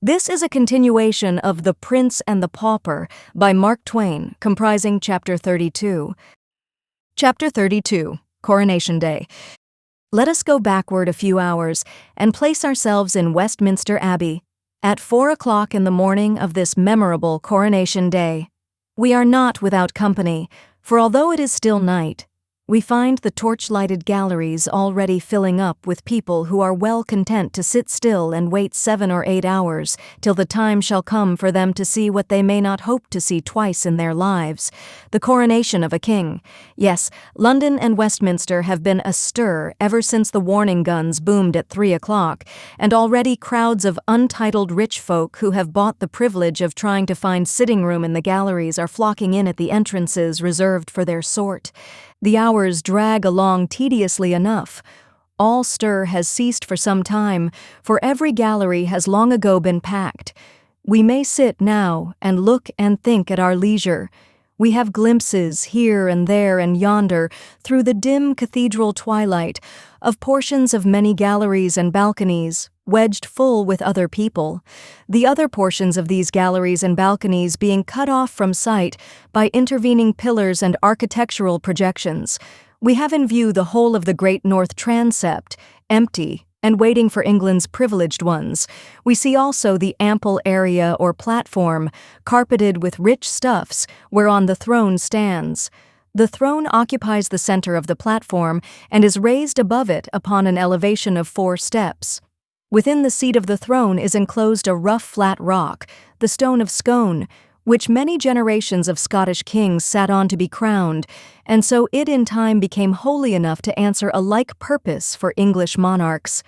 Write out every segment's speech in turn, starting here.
This is a continuation of The Prince and the Pauper by Mark Twain, comprising Chapter 32. Chapter 32, Coronation Day. Let us go backward a few hours and place ourselves in Westminster Abbey at 4 o'clock in the morning of this memorable Coronation Day. We are not without company, for although it is still night, we find the torch-lighted galleries already filling up with people who are well content to sit still and wait 7 or 8 hours till the time shall come for them to see what they may not hope to see twice in their lives, the coronation of a king. Yes, London and Westminster have been astir ever since the warning guns boomed at 3 o'clock, and already crowds of untitled rich folk who have bought the privilege of trying to find sitting room in the galleries are flocking in at the entrances reserved for their sort. The hours drag along tediously enough. All stir has ceased for some time, for every gallery has long ago been packed. We may sit now and look and think at our leisure. We have glimpses here and there and yonder, through the dim cathedral twilight, of portions of many galleries and balconies, wedged full with other people, the other portions of these galleries and balconies being cut off from sight by intervening pillars and architectural projections. We have in view the whole of the great north transept, empty, and waiting for England's privileged ones. We see also the ample area or platform, carpeted with rich stuffs, whereon the throne stands. The throne occupies the center of the platform and is raised above it upon an elevation of 4 steps. Within the seat of the throne is enclosed a rough flat rock, the stone of Scone, which many generations of Scottish kings sat on to be crowned, and so it in time became holy enough to answer a like purpose for English monarchs.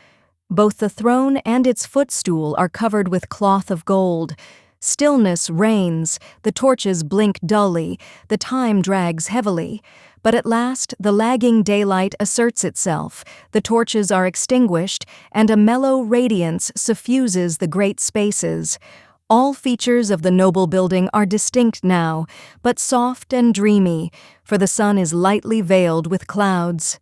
Both the throne and its footstool are covered with cloth of gold. Stillness reigns, the torches blink dully, the time drags heavily. But at last the lagging daylight asserts itself, the torches are extinguished, and a mellow radiance suffuses the great spaces. All features of the noble building are distinct now, but soft and dreamy, for the sun is lightly veiled with clouds.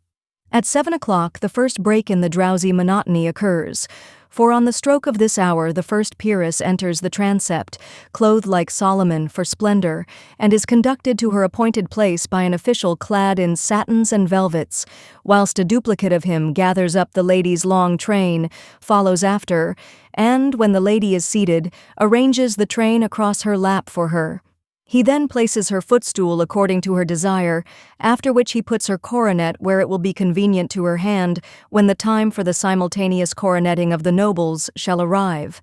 At 7 o'clock the first break in the drowsy monotony occurs, for on the stroke of this hour the first peeress enters the transept, clothed like Solomon for splendor, and is conducted to her appointed place by an official clad in satins and velvets, whilst a duplicate of him gathers up the lady's long train, follows after, and, when the lady is seated, arranges the train across her lap for her. He then places her footstool according to her desire, after which he puts her coronet where it will be convenient to her hand when the time for the simultaneous coroneting of the nobles shall arrive.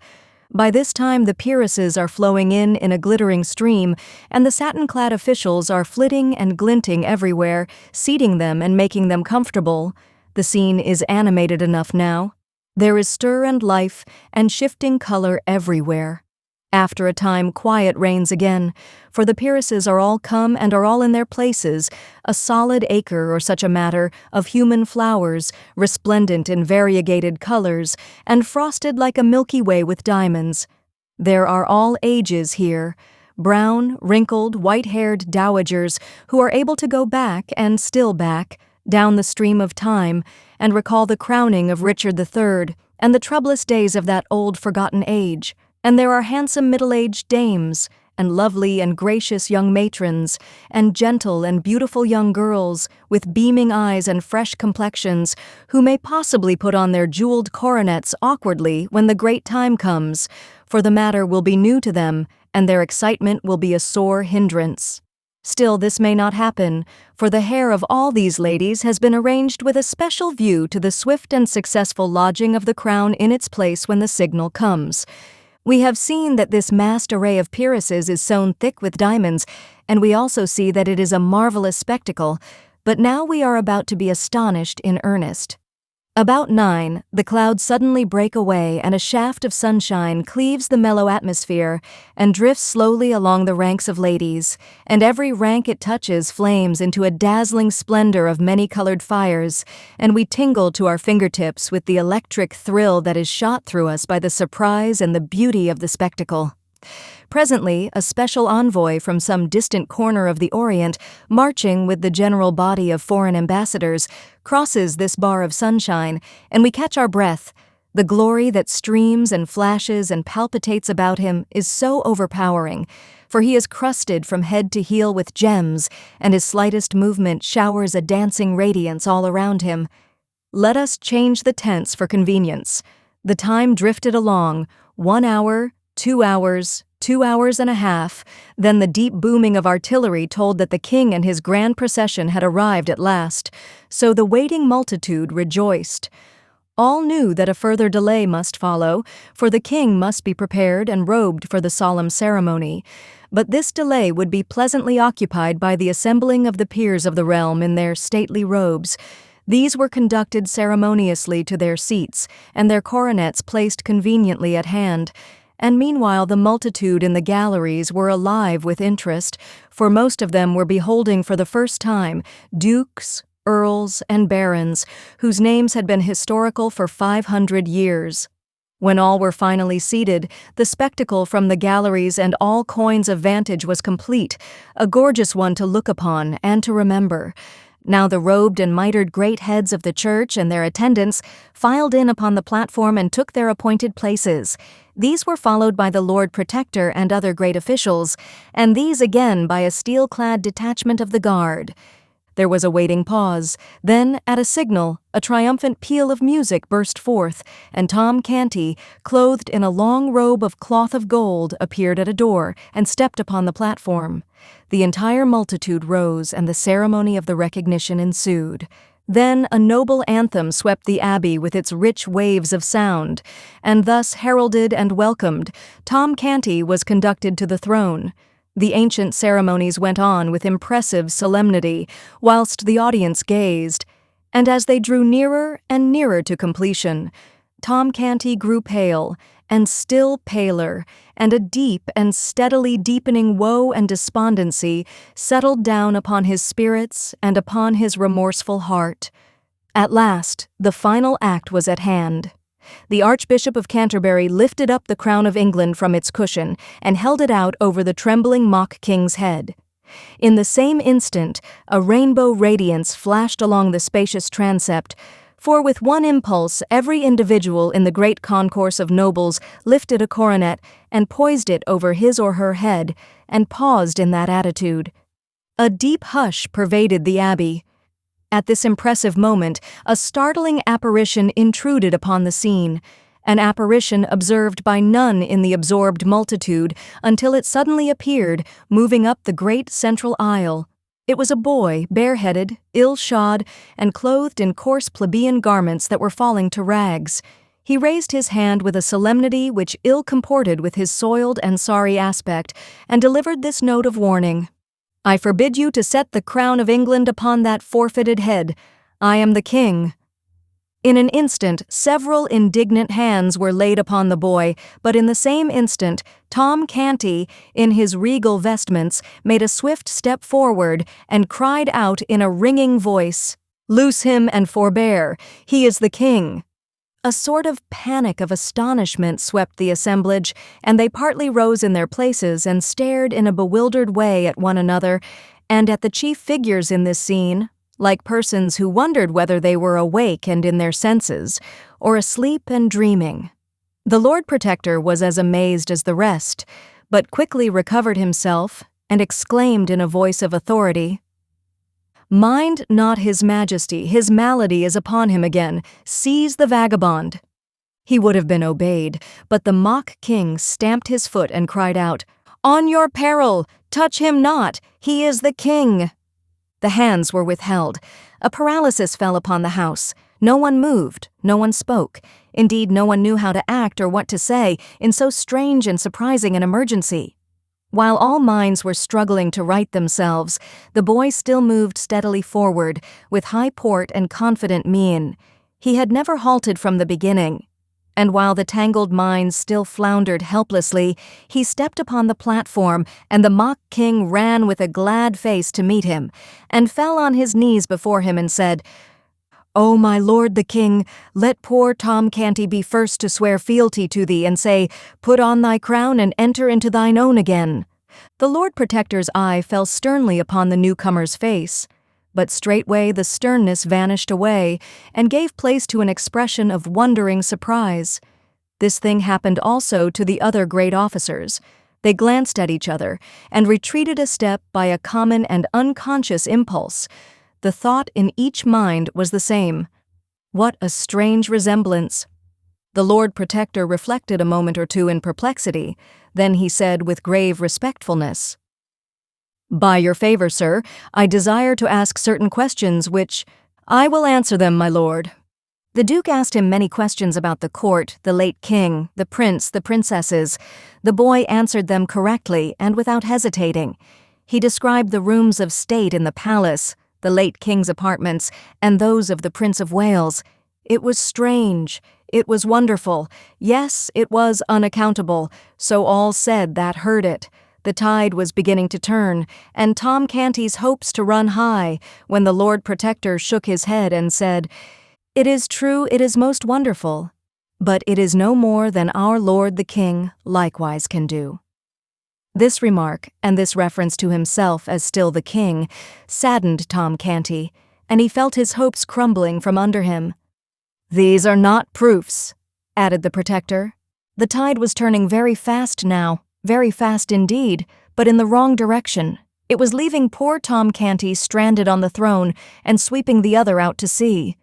By this time the peeresses are flowing in a glittering stream, and the satin-clad officials are flitting and glinting everywhere, seating them and making them comfortable. The scene is animated enough now. There is stir and life and shifting color everywhere. After a time quiet reigns again, for the peeresses are all come and are all in their places, a solid acre or such a matter of human flowers, resplendent in variegated colors, and frosted like a Milky Way with diamonds. There are all ages here, brown, wrinkled, white-haired dowagers who are able to go back and still back, down the stream of time, and recall the crowning of Richard III and the troublous days of that old forgotten age. And there are handsome middle-aged dames, and lovely and gracious young matrons, and gentle and beautiful young girls, with beaming eyes and fresh complexions, who may possibly put on their jeweled coronets awkwardly when the great time comes, for the matter will be new to them, and their excitement will be a sore hindrance. Still this may not happen, for the hair of all these ladies has been arranged with a special view to the swift and successful lodging of the crown in its place when the signal comes. We have seen that this massed array of peeresses is sewn thick with diamonds, and we also see that it is a marvelous spectacle, but now we are about to be astonished in earnest. About 9, the clouds suddenly break away and a shaft of sunshine cleaves the mellow atmosphere and drifts slowly along the ranks of ladies, and every rank it touches flames into a dazzling splendor of many-colored fires, and we tingle to our fingertips with the electric thrill that is shot through us by the surprise and the beauty of the spectacle. Presently, a special envoy from some distant corner of the Orient, marching with the general body of foreign ambassadors, crosses this bar of sunshine, and we catch our breath. The glory that streams and flashes and palpitates about him is so overpowering, for he is crusted from head to heel with gems, and his slightest movement showers a dancing radiance all around him. Let us change the tense for convenience. The time drifted along, 1 hour, 2 hours, 2 hours and a half, then the deep booming of artillery told that the king and his grand procession had arrived at last, so the waiting multitude rejoiced. All knew that a further delay must follow, for the king must be prepared and robed for the solemn ceremony. But this delay would be pleasantly occupied by the assembling of the peers of the realm in their stately robes. These were conducted ceremoniously to their seats, and their coronets placed conveniently at hand. And meanwhile the multitude in the galleries were alive with interest, for most of them were beholding for the first time dukes, earls, and barons, whose names had been historical for 500 years. When all were finally seated, the spectacle from the galleries and all coigns of vantage was complete, a gorgeous one to look upon and to remember. Now the robed and mitred great heads of the church and their attendants filed in upon the platform and took their appointed places. These were followed by the Lord Protector and other great officials, and these again by a steel-clad detachment of the guard. There was a waiting pause. Then, at a signal, a triumphant peal of music burst forth, and Tom Canty, clothed in a long robe of cloth of gold, appeared at a door and stepped upon the platform. The entire multitude rose, and the ceremony of the recognition ensued. Then a noble anthem swept the abbey with its rich waves of sound, and thus heralded and welcomed, Tom Canty was conducted to the throne. The ancient ceremonies went on with impressive solemnity, whilst the audience gazed, and as they drew nearer and nearer to completion, Tom Canty grew pale, and still paler, and a deep and steadily deepening woe and despondency settled down upon his spirits and upon his remorseful heart. At last, the final act was at hand. The Archbishop of Canterbury lifted up the crown of England from its cushion and held it out over the trembling mock king's head. In the same instant, a rainbow radiance flashed along the spacious transept, for with one impulse every individual in the great concourse of nobles lifted a coronet and poised it over his or her head, and paused in that attitude. A deep hush pervaded the abbey. At this impressive moment, a startling apparition intruded upon the scene, an apparition observed by none in the absorbed multitude until it suddenly appeared, moving up the great central aisle. It was a boy, bareheaded, ill-shod, and clothed in coarse plebeian garments that were falling to rags. He raised his hand with a solemnity which ill comported with his soiled and sorry aspect, and delivered this note of warning. "I forbid you to set the crown of England upon that forfeited head. I am the king." In an instant, several indignant hands were laid upon the boy, but in the same instant, Tom Canty, in his regal vestments, made a swift step forward and cried out in a ringing voice, "Loose him and forbear. He is the king." A sort of panic of astonishment swept the assemblage, and they partly rose in their places and stared in a bewildered way at one another, and at the chief figures in this scene, like persons who wondered whether they were awake and in their senses, or asleep and dreaming. The Lord Protector was as amazed as the rest, but quickly recovered himself, and exclaimed in a voice of authority, "Mind not his majesty, his malady is upon him again. Seize the vagabond." He would have been obeyed, but the mock king stamped his foot and cried out, "On your peril! Touch him not! He is the king!" The hands were withheld. A paralysis fell upon the house. No one moved, no one spoke. Indeed, no one knew how to act or what to say in so strange and surprising an emergency. While all minds were struggling to right themselves, the boy still moved steadily forward, with high port and confident mien. He had never halted from the beginning, and while the tangled minds still floundered helplessly, he stepped upon the platform, and the mock king ran with a glad face to meet him, and fell on his knees before him and said, "O my lord the king, let poor Tom Canty be first to swear fealty to thee and say, 'Put on thy crown and enter into thine own again.'" The Lord Protector's eye fell sternly upon the newcomer's face. But straightway the sternness vanished away, and gave place to an expression of wondering surprise. This thing happened also to the other great officers. They glanced at each other, and retreated a step by a common and unconscious impulse. The thought in each mind was the same. What a strange resemblance! The Lord Protector reflected a moment or two in perplexity. Then he said with grave respectfulness, "By your favor, sir, I desire to ask certain questions which—" "I will answer them, my lord." The Duke asked him many questions about the court, the late king, the prince, the princesses. The boy answered them correctly and without hesitating. He described the rooms of state in the palace, the late king's apartments, and those of the Prince of Wales. It was strange. It was wonderful. Yes, it was unaccountable, so all said that heard it. The tide was beginning to turn, and Tom Canty's hopes to run high, when the Lord Protector shook his head and said, "It is true, it is most wonderful, but it is no more than our Lord the King likewise can do." This remark, and this reference to himself as still the king, saddened Tom Canty, and he felt his hopes crumbling from under him. "These are not proofs," added the Protector. The tide was turning very fast now, very fast indeed, but in the wrong direction. It was leaving poor Tom Canty stranded on the throne and sweeping the other out to sea.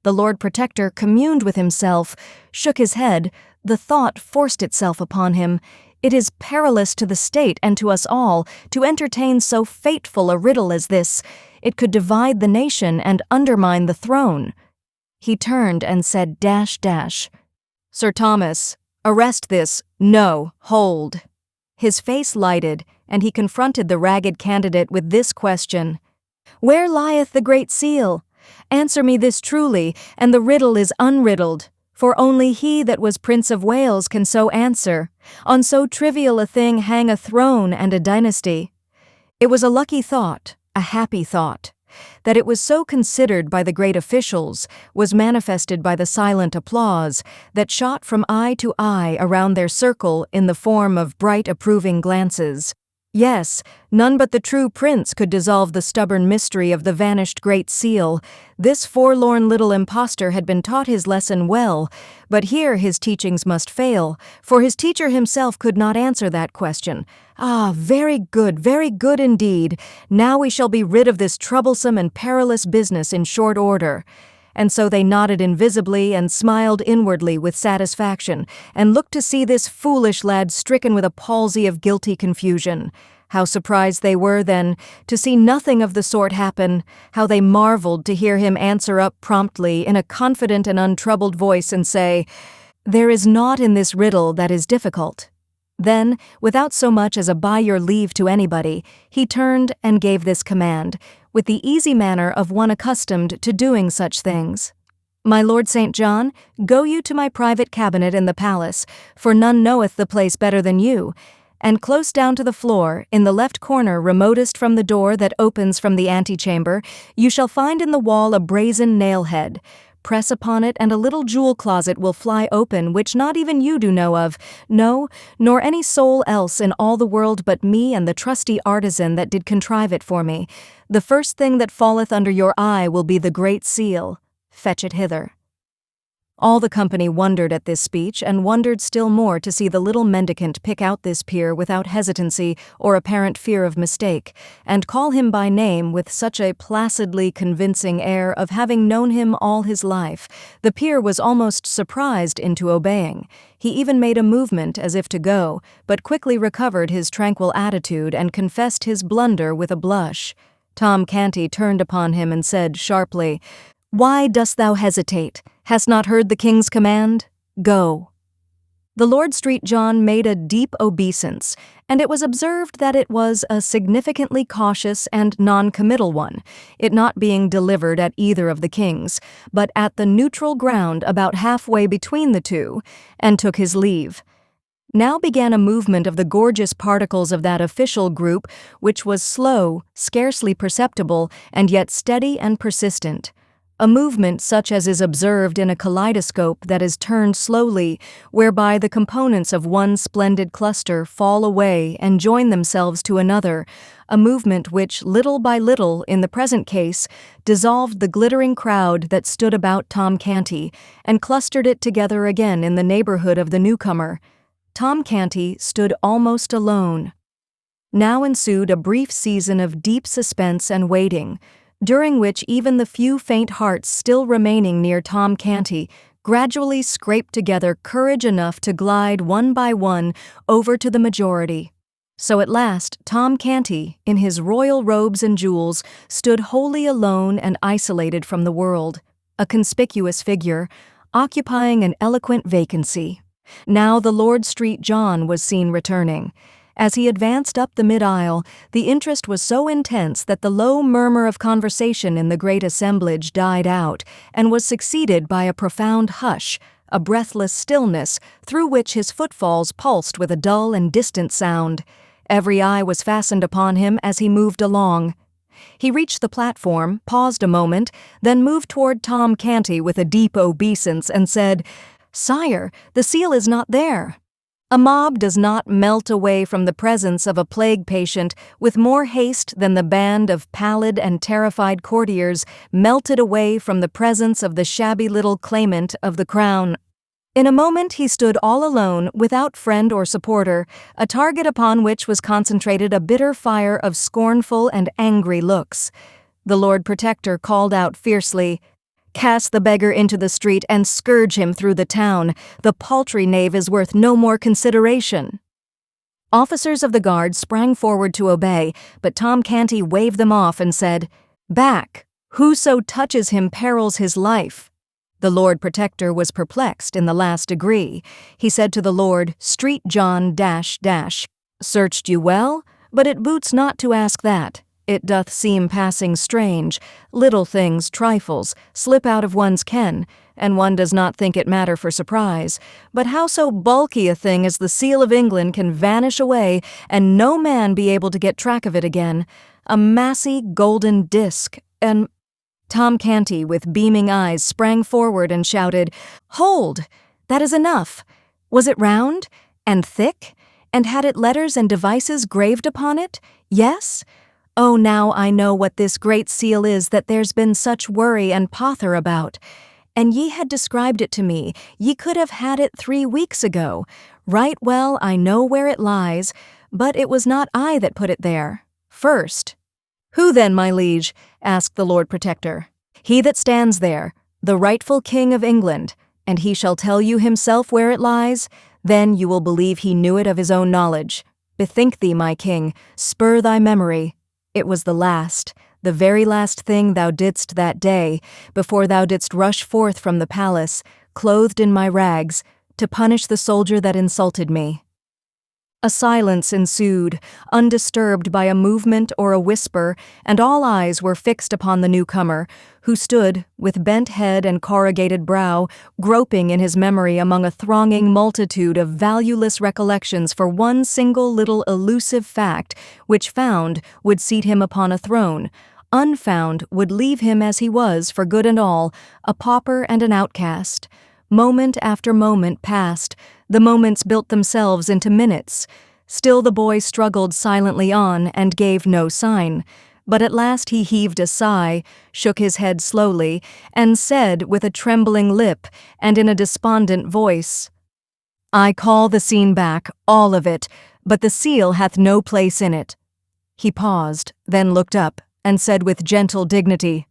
The Lord Protector communed with himself, shook his head. The thought forced itself upon him. It is perilous to the state and to us all to entertain so fateful a riddle as this. It could divide the nation and undermine the throne. He turned and said, "Sir Thomas, arrest this. No, hold." His face lighted, and he confronted the ragged candidate with this question: "Where lieth the Great Seal? Answer me this truly, and the riddle is unriddled, for only he that was Prince of Wales can so answer. On so trivial a thing hang a throne and a dynasty." It was a lucky thought, a happy thought. That it was so considered by the great officials was manifested by the silent applause that shot from eye to eye around their circle in the form of bright approving glances. Yes, none but the true prince could dissolve the stubborn mystery of the vanished Great Seal. This forlorn little impostor had been taught his lesson well, but here his teachings must fail, for his teacher himself could not answer that question. Ah, very good indeed. Now we shall be rid of this troublesome and perilous business in short order. And so they nodded invisibly and smiled inwardly with satisfaction, and looked to see this foolish lad stricken with a palsy of guilty confusion. How surprised they were, then, to see nothing of the sort happen, how they marveled to hear him answer up promptly in a confident and untroubled voice and say, "There is naught in this riddle that is difficult." Then, without so much as a "by your leave" to anybody, he turned and gave this command, with the easy manner of one accustomed to doing such things: "My Lord St. John, go you to my private cabinet in the palace, for none knoweth the place better than you, and close down to the floor, in the left corner remotest from the door that opens from the antechamber, you shall find in the wall a brazen nail-head. Press upon it, and a little jewel closet will fly open, which not even you do know of, no, nor any soul else in all the world but me and the trusty artisan that did contrive it for me. The first thing that falleth under your eye will be the Great Seal. Fetch it hither." All the company wondered at this speech, and wondered still more to see the little mendicant pick out this peer without hesitancy or apparent fear of mistake, and call him by name with such a placidly convincing air of having known him all his life. The peer was almost surprised into obeying. He even made a movement as if to go, but quickly recovered his tranquil attitude and confessed his blunder with a blush. Tom Canty turned upon him and said sharply, "Why dost thou hesitate? Hast not heard the king's command? Go." The Lord St. John made a deep obeisance, and it was observed that it was a significantly cautious and non-committal one, it not being delivered at either of the kings, but at the neutral ground about halfway between the two, and took his leave. Now began a movement of the gorgeous particles of that official group, which was slow, scarcely perceptible, and yet steady and persistent. a movement such as is observed in a kaleidoscope that is turned slowly, whereby the components of one splendid cluster fall away and join themselves to another, a movement which, little by little, in the present case, dissolved the glittering crowd that stood about Tom Canty and clustered it together again in the neighborhood of the newcomer. Tom Canty stood almost alone. Now ensued a brief season of deep suspense and waiting, during which even the few faint hearts still remaining near Tom Canty gradually scraped together courage enough to glide one by one over to the majority. So at last Tom Canty, in his royal robes and jewels, stood wholly alone and isolated from the world, a conspicuous figure, occupying an eloquent vacancy. Now the Lord Street John was seen returning. As he advanced up the mid-aisle, the interest was so intense that the low murmur of conversation in the great assemblage died out and was succeeded by a profound hush, a breathless stillness through which his footfalls pulsed with a dull and distant sound. Every eye was fastened upon him as he moved along. He reached the platform, paused a moment, then moved toward Tom Canty with a deep obeisance and said, "Sire, the seal is not there." A mob does not melt away from the presence of a plague patient with more haste than the band of pallid and terrified courtiers melted away from the presence of the shabby little claimant of the crown. In a moment he stood all alone, without friend or supporter, a target upon which was concentrated a bitter fire of scornful and angry looks. The Lord Protector called out fiercely, "Cast the beggar into the street and scourge him through the town. The paltry knave is worth no more consideration." Officers of the guard sprang forward to obey, but Tom Canty waved them off and said, "Back! Whoso touches him perils his life." The Lord Protector was perplexed in the last degree. He said to the Lord Street John "Searched you well? But it boots not to ask that. It doth seem passing strange. Little things, trifles, slip out of one's ken, and one does not think it matter for surprise. But how so bulky a thing as the seal of England can vanish away and no man be able to get track of it again? A massy golden disk, and— Tom Canty, with beaming eyes, sprang forward and shouted, "Hold! That is enough. Was it round? And thick? And had it letters and devices graved upon it? Yes? Oh, now I know what this great seal is that there's been such worry and pother about. And ye had described it to me, ye could have had it 3 weeks ago. Right well I know where it lies, but it was not I that put it there. First." "Who then, my liege?" asked the Lord Protector. "He that stands there, the rightful King of England, and he shall tell you himself where it lies. Then you will believe he knew it of his own knowledge. Bethink thee, my king, spur thy memory. It was the very last thing thou didst that day, before thou didst rush forth from the palace, clothed in my rags, to punish the soldier that insulted me." A silence ensued, undisturbed by a movement or a whisper, and all eyes were fixed upon the newcomer, who stood, with bent head and corrugated brow, groping in his memory among a thronging multitude of valueless recollections for one single little elusive fact, which found would seat him upon a throne, unfound would leave him as he was for good and all, a pauper and an outcast. Moment after moment passed. The moments built themselves into minutes. Still the boy struggled silently on and gave no sign. But at last he heaved a sigh, shook his head slowly, and said with a trembling lip and in a despondent voice, "I call the scene back, all of it, but the seal hath no place in it." He paused, then looked up, and said with gentle dignity,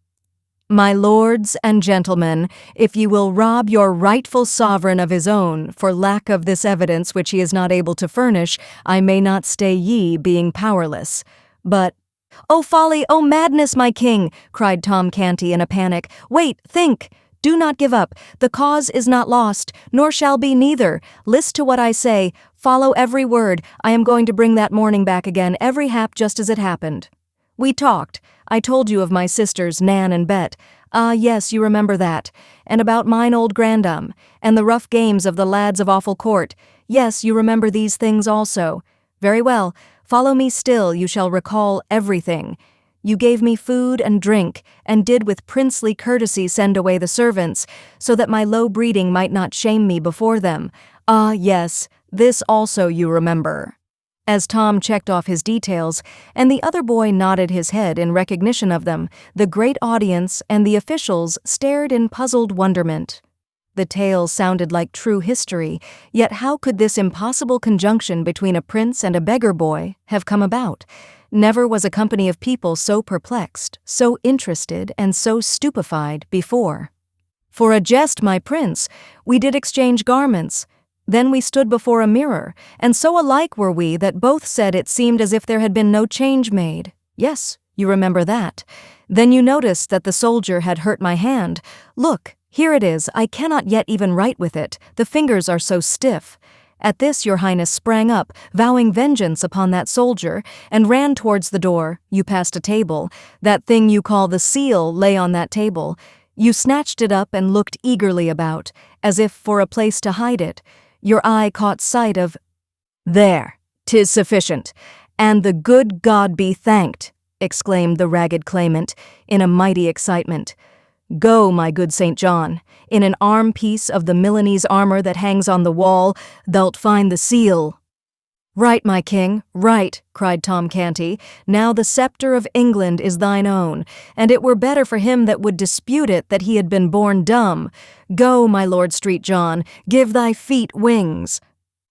"My lords and gentlemen, if ye will rob your rightful sovereign of his own, for lack of this evidence which he is not able to furnish, I may not stay ye, being powerless. But—" "Oh folly, oh madness, my king!" cried Tom Canty in a panic. "Wait, think! Do not give up. The cause is not lost, nor shall be neither. List to what I say. Follow every word. I am going to bring that morning back again, every hap just as it happened. We talked. I told you of my sisters, Nan and Bet. Ah, yes, you remember that. And about mine old grandam, and the rough games of the lads of Awful Court. Yes, you remember these things also. Very well. Follow me still, you shall recall everything. You gave me food and drink, and did with princely courtesy send away the servants, so that my low breeding might not shame me before them. Ah, yes, this also you remember." As Tom checked off his details, and the other boy nodded his head in recognition of them, the great audience and the officials stared in puzzled wonderment. The tale sounded like true history, yet how could this impossible conjunction between a prince and a beggar boy have come about? Never was a company of people so perplexed, so interested, and so stupefied before. "For a jest, my prince, we did exchange garments. Then we stood before a mirror, and so alike were we that both said it seemed as if there had been no change made. Yes, you remember that. Then you noticed that the soldier had hurt my hand. Look, here it is, I cannot yet even write with it, the fingers are so stiff." At this your highness sprang up, vowing vengeance upon that soldier, and ran towards the door. You passed a table. That thing you call the seal lay on that table. You snatched it up and looked eagerly about, as if for a place to hide it. Your eye caught sight of— "There, 'tis sufficient, and the good God be thanked," exclaimed the ragged claimant, in a mighty excitement. "Go, my good St. John, in an arm-piece of the Milanese armor that hangs on the wall, thou'lt find the seal." "Right, my king, right," cried Tom Canty. "Now the sceptre of England is thine own, and it were better for him that would dispute it that he had been born dumb. Go, my Lord St. John, give thy feet wings."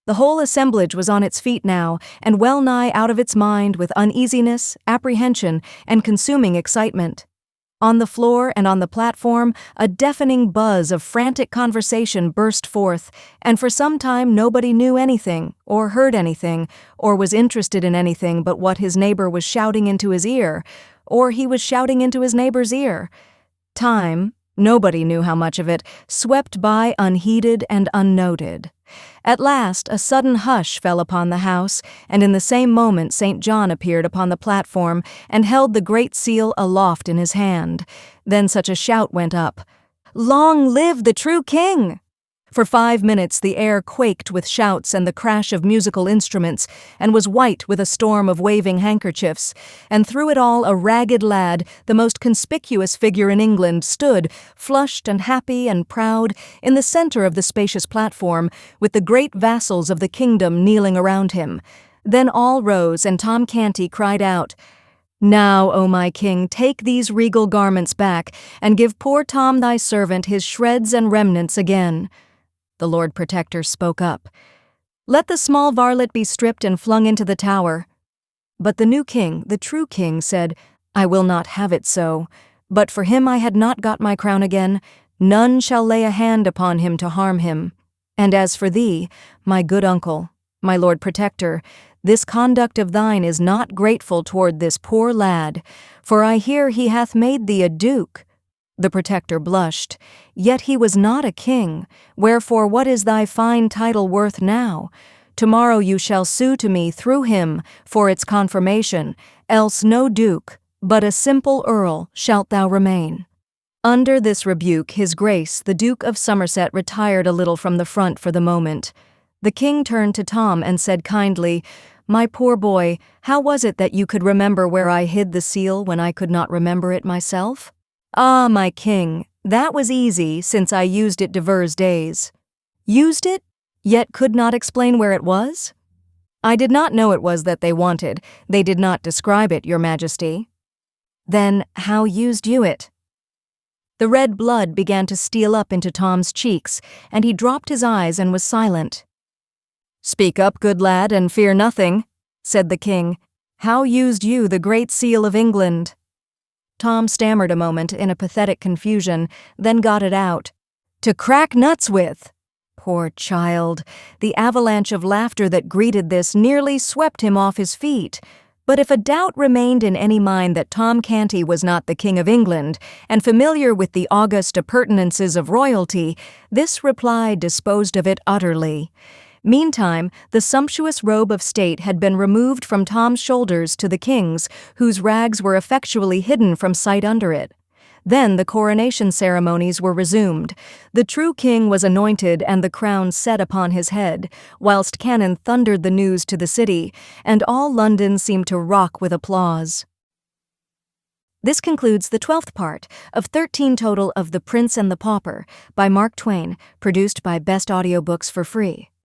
The whole assemblage was on its feet now, and well nigh out of its mind with uneasiness, apprehension, and consuming excitement. On the floor and on the platform, a deafening buzz of frantic conversation burst forth, and for some time nobody knew anything, or heard anything, or was interested in anything but what his neighbor was shouting into his ear, or he was shouting into his neighbor's ear. Time, nobody knew how much of it, swept by unheeded and unnoted. At last, a sudden hush fell upon the house, and in the same moment St. John appeared upon the platform and held the great seal aloft in his hand. Then such a shout went up, "Long live the true king!" For 5 minutes the air quaked with shouts and the crash of musical instruments, and was white with a storm of waving handkerchiefs, and through it all a ragged lad, the most conspicuous figure in England, stood, flushed and happy and proud, in the center of the spacious platform, with the great vassals of the kingdom kneeling around him. Then all rose, and Tom Canty cried out, "Now, O my king, take these regal garments back, and give poor Tom thy servant his shreds and remnants again." The Lord Protector spoke up. "Let the small varlet be stripped and flung into the tower." But the new king, the true king, said, "I will not have it so. But for him I had not got my crown again. None shall lay a hand upon him to harm him. And as for thee, my good uncle, my Lord Protector, this conduct of thine is not grateful toward this poor lad, for I hear he hath made thee a duke." The Protector blushed. "Yet he was not a king, wherefore what is thy fine title worth now? Tomorrow you shall sue to me through him for its confirmation, else no duke, but a simple earl shalt thou remain." Under this rebuke his grace, the Duke of Somerset, retired a little from the front for the moment. The king turned to Tom and said kindly, "My poor boy, how was it that you could remember where I hid the seal when I could not remember it myself?" "Ah, my king, that was easy, since I used it divers days." "Used it, yet could not explain where it was?" "I did not know it was that they wanted. They did not describe it, your majesty." "Then how used you it?" The red blood began to steal up into Tom's cheeks, and he dropped his eyes and was silent. "Speak up, good lad, and fear nothing," said the king. "How used you the great seal of England?" Tom stammered a moment in a pathetic confusion, then got it out. "To crack nuts with." Poor child! The avalanche of laughter that greeted this nearly swept him off his feet. But if a doubt remained in any mind that Tom Canty was not the King of England, and familiar with the august appurtenances of royalty, this reply disposed of it utterly. Meantime, the sumptuous robe of state had been removed from Tom's shoulders to the king's, whose rags were effectually hidden from sight under it. Then the coronation ceremonies were resumed. The true king was anointed and the crown set upon his head, whilst cannon thundered the news to the city, and all London seemed to rock with applause. This concludes the 12th part of 13 total of The Prince and the Pauper by Mark Twain, produced by Best Audiobooks for free.